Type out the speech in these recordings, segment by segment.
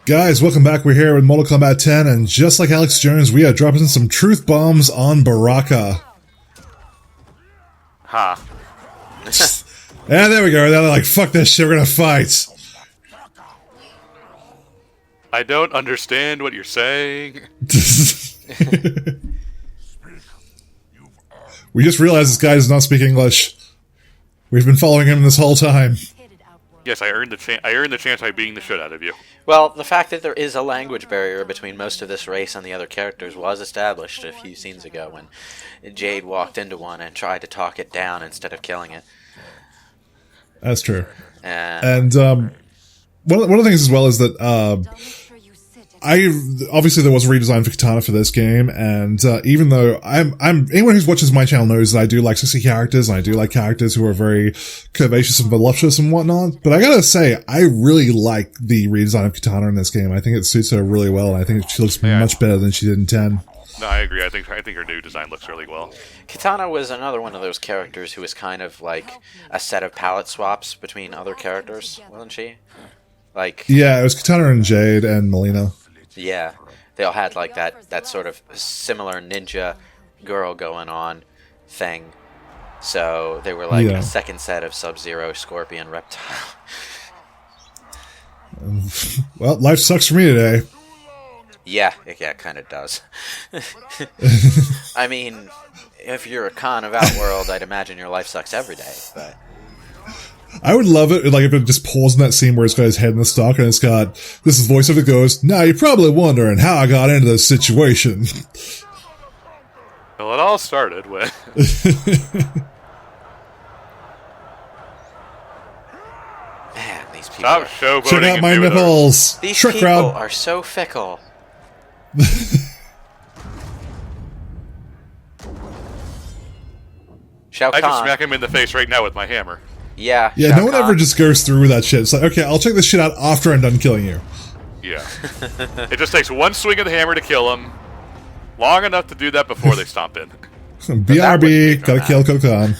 Guys, welcome back. We're here with Mortal Kombat 10, and just like Alex Jones, we are dropping some truth bombs on Baraka. Ha. And there we go. They're like, fuck this shit, we're gonna fight. I don't understand what you're saying. We just realized this guy does not speak English. We've been following him this whole time. Yes, I earned the chance by beating the shit out of you. Well, the fact that there is a language barrier between most of this race and the other characters was established a few scenes ago when Jade walked into one and tried to talk it down instead of killing it. That's true. And one of the things as well is that obviously there was a redesign for Katana for this game, and even though anyone who watches my channel knows that I do like sexy characters, and I do like characters who are very curvaceous and voluptuous and whatnot, but I gotta say, I really like the redesign of Katana in this game. I think it suits her really well, and I think she looks much better than she did in 10. No, I agree. I think her new design looks really well. Katana was another one of those characters who was kind of like a set of palette swaps between other characters, wasn't she? Like, yeah, it was Katana and Jade and Melina. Yeah, they all had like that sort of similar ninja girl going on thing. So they were like a second set of Sub-Zero, Scorpion, Reptile. Well, life sucks for me today. Yeah, it kind of does. I mean, if you're a Khan of Outworld, I'd imagine your life sucks every day, but... I would love it, like, if it just paused in that scene where it's got his head in the stock and it's got, this is voiceover that goes, now you're probably wondering how I got into this situation. Well, it all started with... Man, these people Stop showboating. Check out my nipples! These Trick people crowd. are so fickle. Shao I Kahn. just smack him in the face right now with my hammer. Yeah, Yeah, Shao no one Kahn. ever just goes through with that shit. It's like, okay, I'll check this shit out after I'm done killing you. Yeah. It just takes one swing of the hammer to kill him. Long enough to do that before they stomp in. BRB, gotta kill Kokan.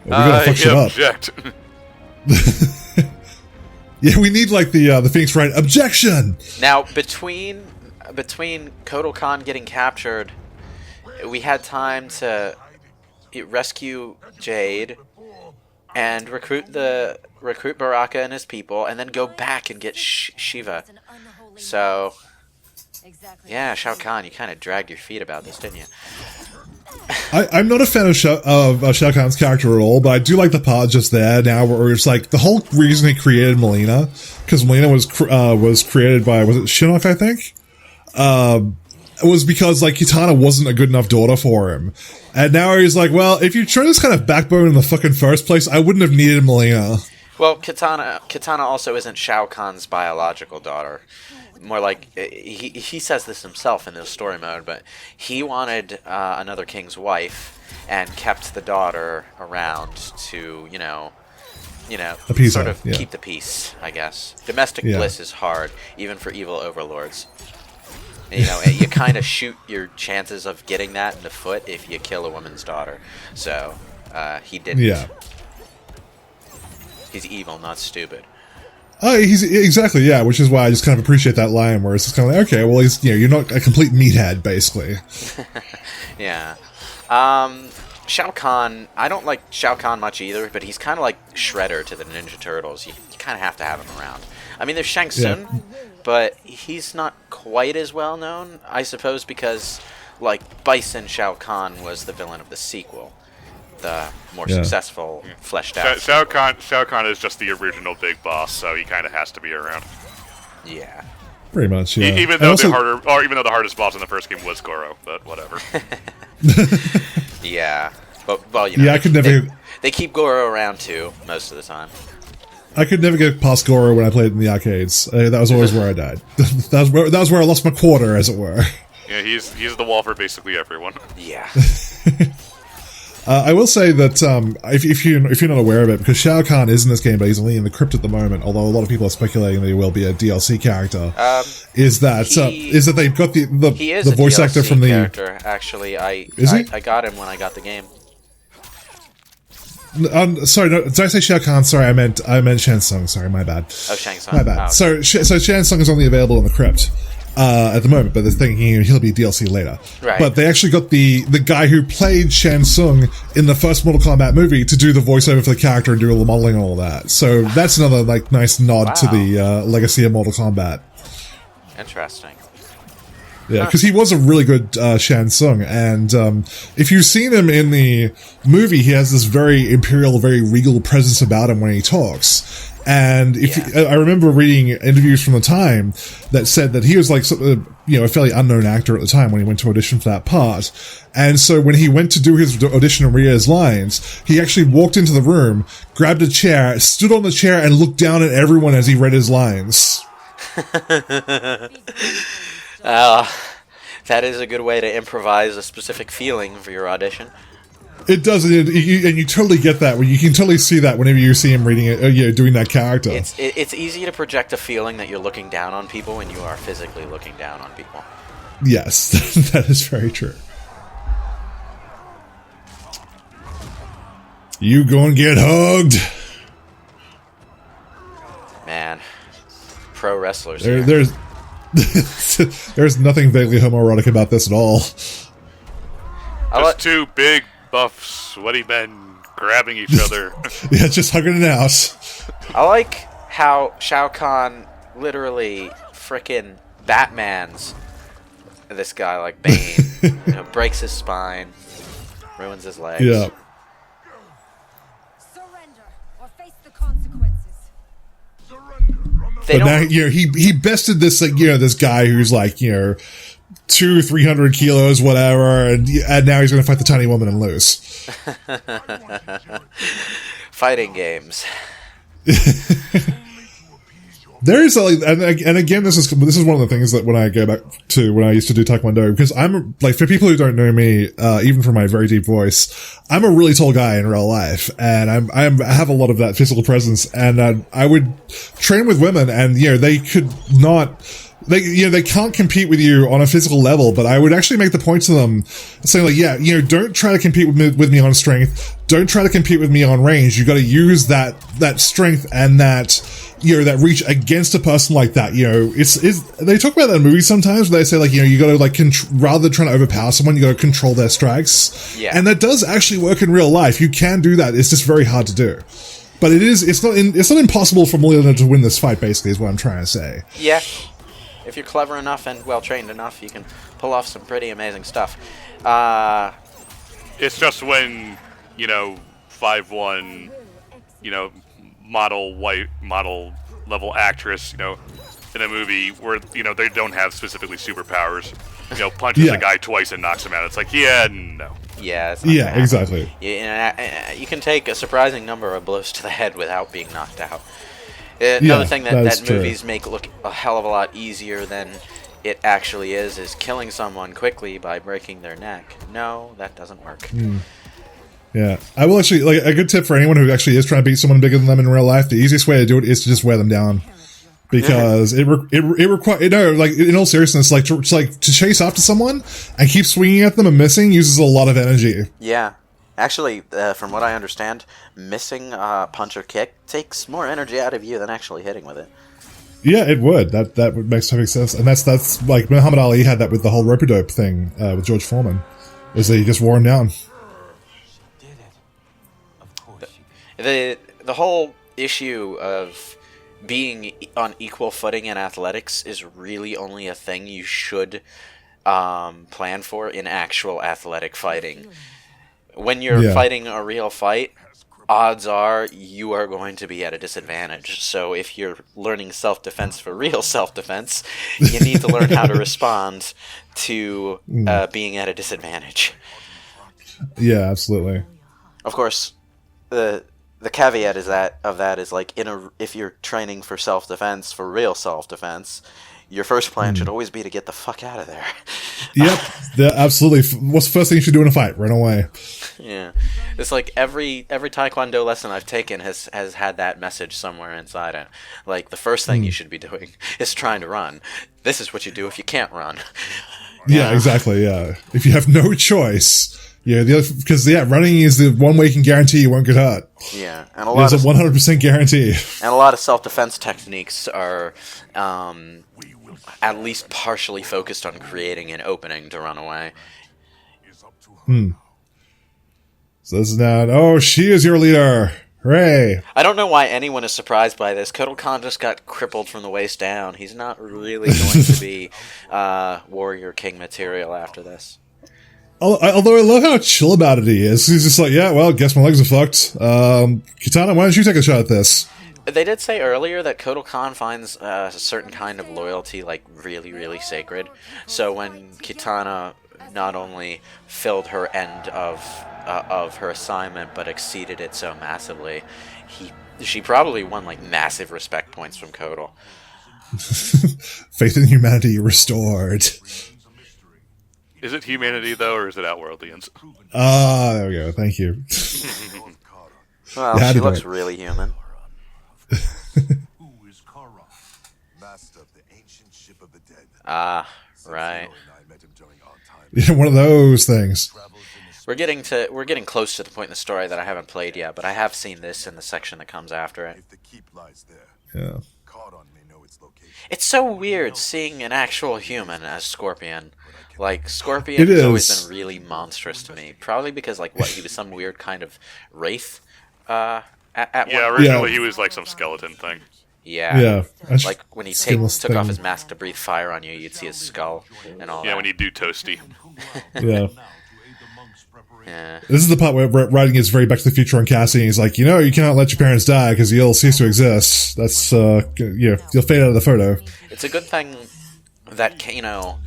We gotta fuck shit up. Object. Yeah, we need like the Phoenix Wright objection. Now, between Kotal Khan getting captured, we had time to rescue Jade and recruit Baraka and his people, and then go back and get Shiva. So, yeah, Shao Kahn, you kind of dragged your feet about this, didn't you? I'm not a fan of Shao Kahn's character at all, but I do like the part just there now where it's like the whole reason he created Melina, because Melina was created by, was it Shinnok, I think? It was because like Kitana wasn't a good enough daughter for him, and now he's like, well, if you try this kind of backbone in the fucking first place, I wouldn't have needed Melina. Well, Kitana also isn't Shao Kahn's biological daughter. More like, he says this himself in this story mode, but he wanted another king's wife and kept the daughter around to, keep the peace, I guess. Domestic bliss is hard, even for evil overlords. You kind of shoot your chances of getting that in the foot if you kill a woman's daughter. So, he didn't. Yeah. He's evil, not stupid. He's exactly, yeah, which is why I just kind of appreciate that line where it's just kind of like, okay, well, you're not a complete meathead, basically. Yeah. Shao Kahn, I don't like Shao Kahn much either, but he's kind of like Shredder to the Ninja Turtles. You kind of have to have him around. I mean, there's Shang Tsung, but he's not quite as well known, I suppose, because, like, Bison Shao Kahn was the villain of the sequel. The more successful, fleshed out. Shao Kahn is just the original big boss, so he kind of has to be around. Yeah. Pretty much, yeah. Even though the hardest boss in the first game was Goro, but whatever. Yeah. But, well, I could never... They keep Goro around, too, most of the time. I could never get past Goro when I played in the arcades. That was always where I died. that was where I lost my quarter, as it were. Yeah, he's the wall for basically everyone. Yeah. I will say that if you're not aware of it, because Shao Kahn is in this game, but he's only in the crypt at the moment. Although a lot of people are speculating that he will be a DLC character. Is that they've got the voice actor from the character? Actually, I got him when I got the game. Sorry, no, did I say Shao Kahn? Sorry, I meant Shang Tsung. Sorry, my bad. Oh, Shang Tsung. My bad. Oh, okay. So Shang Tsung is only available in the crypt at the moment, but they're thinking he'll be DLC later. Right. But they actually got the guy who played Shang Tsung in the first Mortal Kombat movie to do the voiceover for the character and do all the modeling and all that. So that's another like nice nod to the legacy of Mortal Kombat. Interesting. Yeah, because he was a really good Shang Tsung, and if you've seen him in the movie, he has this very imperial, very regal presence about him when he talks. And I remember reading interviews from the time that said that he was like, a fairly unknown actor at the time when he went to audition for that part. And so when he went to do his audition and read his lines, he actually walked into the room, grabbed a chair, stood on the chair, and looked down at everyone as he read his lines. That is a good way to improvise a specific feeling for your audition. It does, and you totally get that. You can totally see that whenever you see him reading it, doing that character. It's easy to project a feeling that you're looking down on people when you are physically looking down on people. Yes, that is very true. You go and get hugged. Man, pro wrestlers. There's nothing vaguely homoerotic about this at all. Just two big, buff, sweaty men grabbing each other. Yeah, just hugging it out. I like how Shao Kahn literally frickin' Batman's this guy like Bane. Breaks his spine, ruins his legs. Yeah. Surrender or face the consequences. They But now, don't. he bested this this guy who's like 200-300 kilos, whatever, and now he's going to fight the tiny woman and lose. Fighting games. There's and again, this is one of the things that when I go back to when I used to do Taekwondo, because I'm like, for people who don't know me, even from my very deep voice, I'm a really tall guy in real life, and I have a lot of that physical presence, and I would train with women, and they could not. They can't compete with you on a physical level, but I would actually make the point to them saying like, don't try to compete with me on strength. Don't try to compete with me on range. You got to use that strength and that reach against a person like that. They talk about that in movies sometimes where they say like, you got to like, rather than trying to overpower someone, you got to control their strikes. Yeah. And that does actually work in real life. You can do that. It's just very hard to do. But it's not impossible for Molina to win this fight, basically, is what I'm trying to say. Yeah. If you're clever enough and well-trained enough, you can pull off some pretty amazing stuff. It's just when, 5'1", model level actress, in a movie where, they don't have specifically superpowers, punches a guy twice and knocks him out. It's like, no. Yeah, it's not gonna happen. Exactly. You can take a surprising number of blows to the head without being knocked out. Another thing that movies make look a hell of a lot easier than it actually is killing someone quickly by breaking their neck. No, that doesn't work. Yeah, I will actually, like, a good tip for anyone who actually is trying to beat someone bigger than them in real life, the easiest way to do it is to just wear them down. Because it requires, like, in all seriousness, like, to chase after someone and keep swinging at them and missing uses a lot of energy. Yeah. Actually, from what I understand, missing a punch or kick takes more energy out of you than actually hitting with it. Yeah, it would. That would make perfect sense. And that's like Muhammad Ali had that with the whole rope-a-dope thing with George Foreman, is that he just wore him down. The whole issue of being on equal footing in athletics is really only a thing you should plan for in actual athletic fighting. When you're fighting a real fight, odds are you are going to be at a disadvantage. So if you're learning self-defense for real self-defense, you need to learn how to respond to being at a disadvantage. Yeah, absolutely. Of course, the caveat is that like if you're training for self-defense, for real self-defense, your first plan should always be to get the fuck out of there. Yep, absolutely. What's the first thing you should do in a fight? Run away. Yeah, it's like every Taekwondo lesson I've taken has had that message somewhere inside it. Like, the first thing you should be doing is trying to run. This is what you do if you can't run. Yeah, exactly. Yeah, if you have no choice, Yeah, because running is the one way you can guarantee you won't get hurt. Yeah, and a lot There's a 100% guarantee. And a lot of self-defense techniques are at least partially focused on creating an opening to run away. So this is now, oh, she is your leader. Hooray. I don't know why anyone is surprised by this. Kotal Khan just got crippled from the waist down. He's not really going to be Warrior King material after this. Although I love how chill about it he is. He's just like, yeah, well, guess my legs are fucked. Kitana, why don't you take a shot at this? They did say earlier that Kotal Khan finds a certain kind of loyalty like really, really sacred. So when Kitana not only filled her end of her assignment but exceeded it so massively, she probably won like massive respect points from Kotal. Faith in humanity restored. Is it humanity, though, or is it Outworldians? There we go. Thank you. Well, she looks really human. Right. Yeah, one of those things. We're getting close to the point in the story that I haven't played yet, but I have seen this in the section that comes after it. Yeah. It's so weird seeing an actual human as Scorpion. Like, Scorpion has always been really monstrous to me. Probably because, like, he was some weird kind of wraith originally he was like some skeleton thing. Yeah. Like, when he took off his mask to breathe fire on you, you'd see his skull and all that. Yeah, when he'd do toasty. Yeah. Yeah. This is the part where Raiden gets very Back to the Future on Cassie, and he's like, you cannot let your parents die because you'll cease to exist. That's, you'll fade out of the photo. It's a good thing that Kano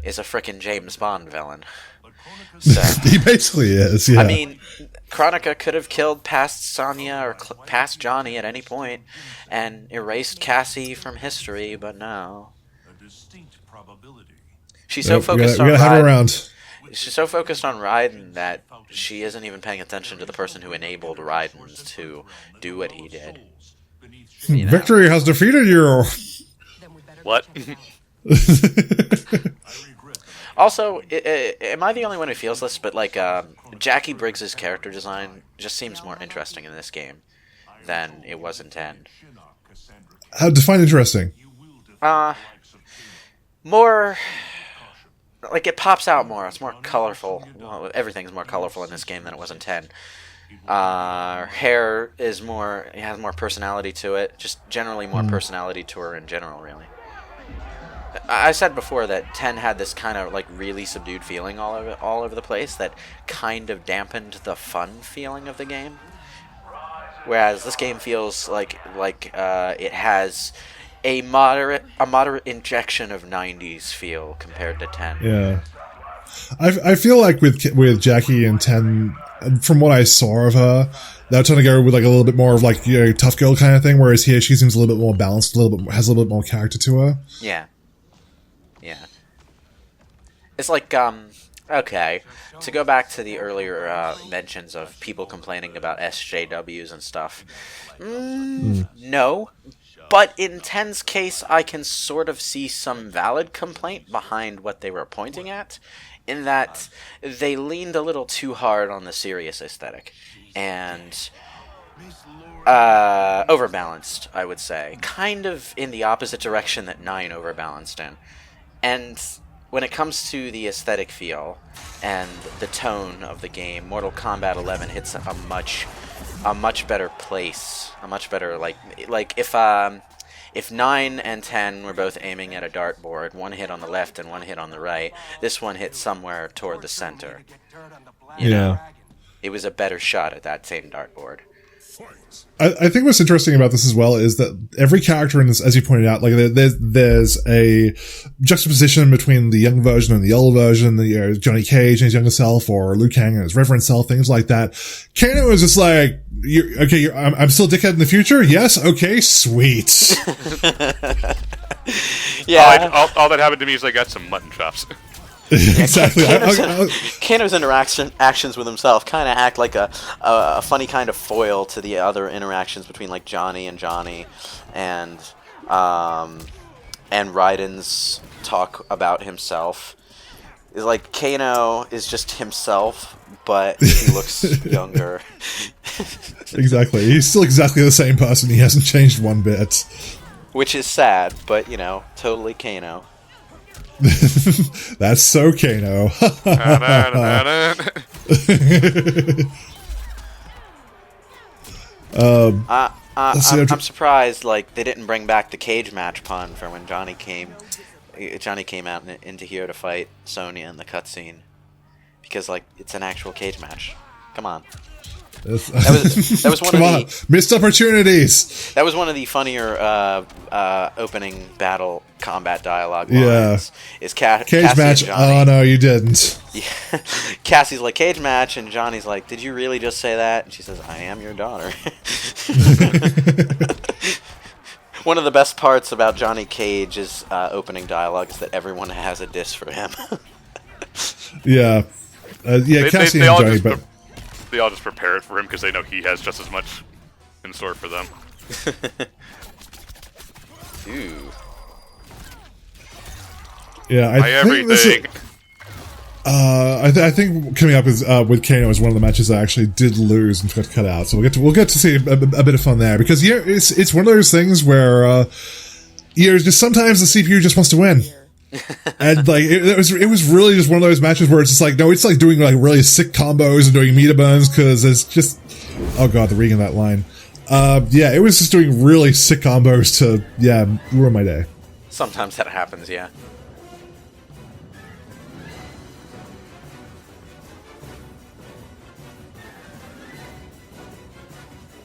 is a frickin' James Bond villain. So, he basically is, yeah. I mean, Kronika could have killed past Sonya or past Johnny at any point and erased Cassie from history, but no. She's so focused on Raiden. She's so focused on Raiden that she isn't even paying attention to the person who enabled Raiden to do what he did. Victory has defeated you. What? Also, am I the only one who feels this? But like, Jackie Briggs' character design just seems more interesting in this game than it was in 10. Define interesting. More. Like, it pops out more. It's more colorful. Well, everything's more colorful in this game than it was in 10. Her hair is more. It has more personality to it. Just generally more personality to her in general, really. I said before that 10 had this kind of like really subdued feeling all over the place that kind of dampened the fun feeling of the game. Whereas this game feels like it has a moderate injection of 90s feel compared to 10. Yeah. I feel like with Jackie and 10, from what I saw of her, they're trying to go with like a little bit more of like tough girl kind of thing, whereas here she seems a little bit more balanced, has a little bit more character to her. Yeah. Yeah. It's like, okay, to go back to the earlier mentions of people complaining about SJWs and stuff. No. But in 10's case, I can sort of see some valid complaint behind what they were pointing at, in that they leaned a little too hard on the serious aesthetic. And overbalanced, I would say. Kind of in the opposite direction that 9 overbalanced in. And when it comes to the aesthetic feel and the tone of the game, Mortal Kombat 11 hits a much better place. A much better, like if 9 and 10 were both aiming at a dartboard, one hit on the left and one hit on the right, this one hit somewhere toward the center. You know? It was a better shot at that same dartboard. I think what's interesting about this as well is that every character in this, as you pointed out, like there's a juxtaposition between the young version and the old version, Johnny Cage and his younger self, or Liu Kang and his reverend self, things like that. Kano is just like, I'm still a dickhead in the future? Yes? Okay, sweet. Yeah. All that happened to me is I got some mutton chops. Exactly. Kano's actions with himself kind of act like a funny kind of foil to the other interactions between like Johnny and Raiden's talk about himself. is like Kano is just himself, but he looks younger. Exactly. He's still exactly the same person. He hasn't changed one bit. Which is sad, but, you know, totally Kano. That's so Kano. I'm surprised, like, they didn't bring back the cage match pun for when Johnny came out into here to fight Sonya in the cutscene. Because, like, it's an actual cage match. Come on. That was one Come of on. the Missed opportunities. That was one of the funnier opening battle combat dialogue lines. Is cage Cassie match? and Johnny. Oh no, you didn't. Yeah. Cassie's like, cage match, and Johnny's like, did you really just say that? And she says, I am your daughter. One of the best parts about Johnny Cage's opening dialogue is that everyone has a diss for him. Yeah, Cassie and Johnny, but they all just prepare it for him because they know he has just as much in store for them. Ooh. Yeah, I think this is, I think coming up is with Kano is one of the matches I actually did lose and got to cut out. So we'll get to see a bit of fun there because it's one of those things where just sometimes the CPU just wants to win. And like it was really just one of those matches where it's just like no, it's like doing like really sick combos and doing meter burns because it's just oh god, the reading of that line. It was just doing really sick combos to ruin my day. Sometimes that happens, yeah.